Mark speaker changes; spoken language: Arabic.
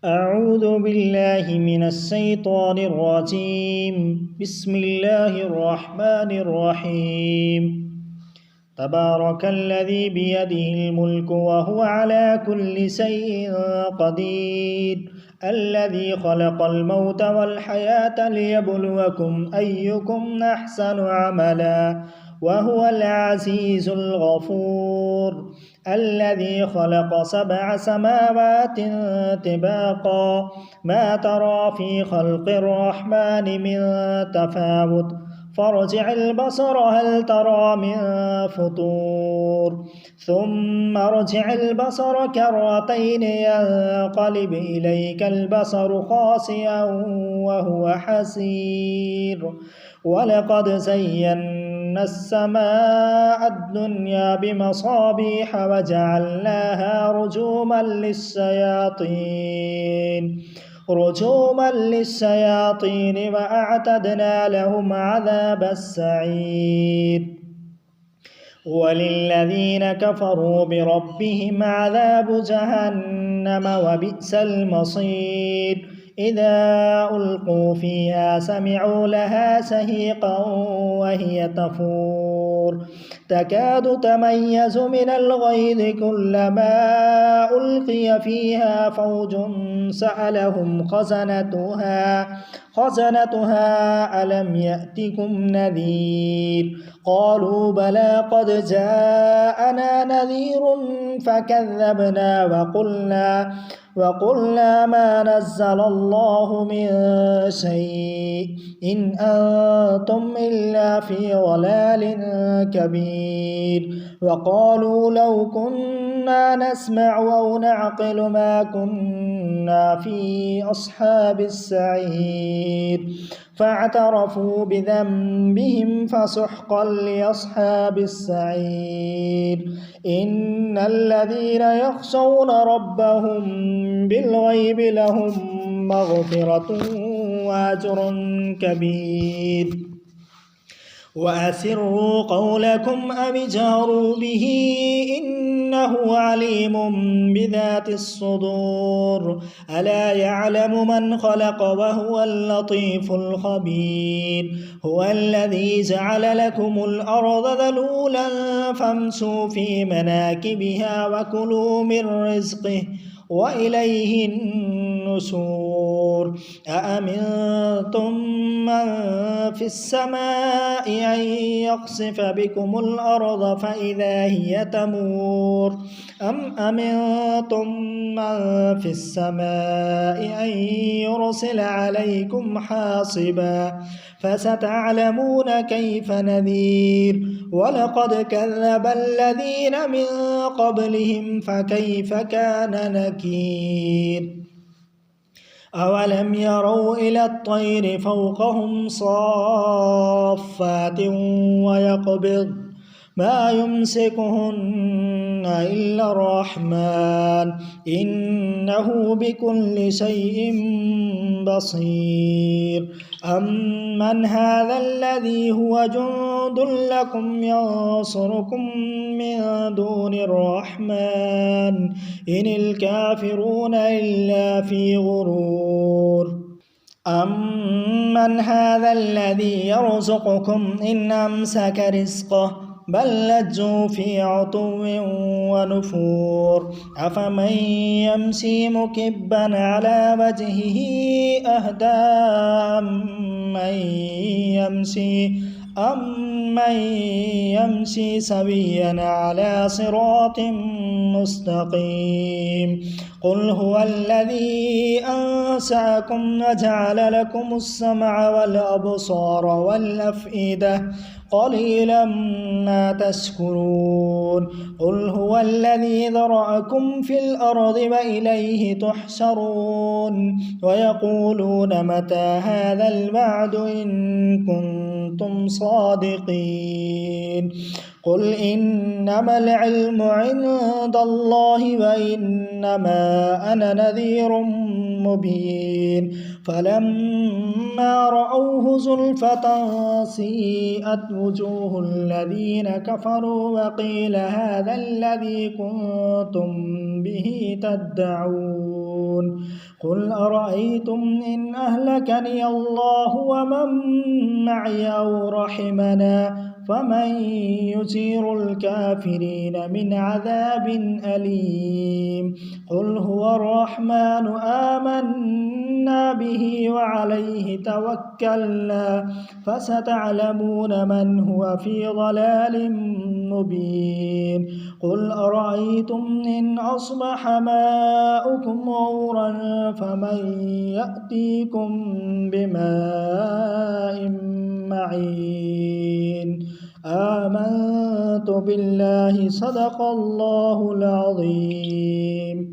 Speaker 1: أعوذ بالله من الشيطان الرجيم. بسم الله الرحمن الرحيم. تبارك الذي بيده الملك وهو على كل شيء قدير، الذي خلق الموت والحياة ليبلوكم أيكم أحسن عملا وهو العزيز الغفور، الذي خلق 7 سماوات طباقا ما ترى في خلق الرحمن من تفاوت فارجع البصر هل ترى من فطور ثم ارجع البصر كرتين ينقلب إليك البصر خاسئا وهو حسير. ولقد زينا السماء الدنيا بمصابيح وجعلناها رجوما للشياطين وأعتدنا لهم عذاب السعير. وللذين كفروا بربهم عذاب جهنم وبئس المصير. إذا ألقوا فيها سمعوا لها شهيقا وهي تفور تكاد تميز من الغيظ كلما ألقي فيها فوج سألهم خزنتها ألم يأتكم نذير قالوا بلى قد جاءنا نذير فكذبنا وقلنا ما نزل الله من شيء إن أنتم إلا في ضلال كبير. وقالوا لو كنا نسمع أو نعقل ما كنا في أصحاب السعير فاعترفوا بذنبهم فسحقا لأصحاب السعير. إن الذين يخشون ربهم بالغيب لهم مغفرة وأجر كبير. وأسروا قولكم أو اجهروا به إنه عليم بذات الصدور. ألا يعلم من خلق وهو اللطيف الخبير. هو الذي جعل لكم الأرض ذلولا فامشوا في مناكبها وكلوا من رزقه وإليه النشور. أأمنتم من في السماء أن يخسف بكم الأرض فإذا هي تمور أم أمنتم من في السماء أن يرسل عليكم حاصبا فستعلمون كيف نذير. ولقد كذب الذين من قبلهم فكيف كان نكير. أولم يروا إلى الطير فوقهم صافات ويقبض ما يمسكهن إلا الرحمن إنه بكل شيء بصير. أمن هذا الذي هو جند لكم ينصركم من دون الرحمن إن الكافرون إلا في غرور. أمن هذا الذي يرزقكم إن أمسك رزقه بل لجوا في عتو ونفور. أفمن يمشي مكبا على وجهه أهدى أمن يمشي سويا على صراط مستقيم. قل هو الذي أنشأكم وجعل لكم السمع والأبصار والأفئدة قليلا ما تشكرون. قل هو الذي ذرأكم في الأرض وإليه تحشرون. ويقولون متى هذا الوعد إن كنتم صادقين. قل إنما العلم عند الله وإنما أنا نذير مبين. فلما رأوه زلفة سيئت وجوه الذين كفروا وقيل هذا الذي كنتم به تدعون. قل أرأيتم إن أهلكني الله ومن معي أو رحمنا فمن يجير الكافرين من عذاب أليم قل هو الرحمن آمنا به وعليه توكلنا فستعلمون من هو في ضلال مبين قل أرأيتم إن أصبح ماؤكم غورا فمن يأتيكم بماء معين آمنت بالله صدق الله العظيم.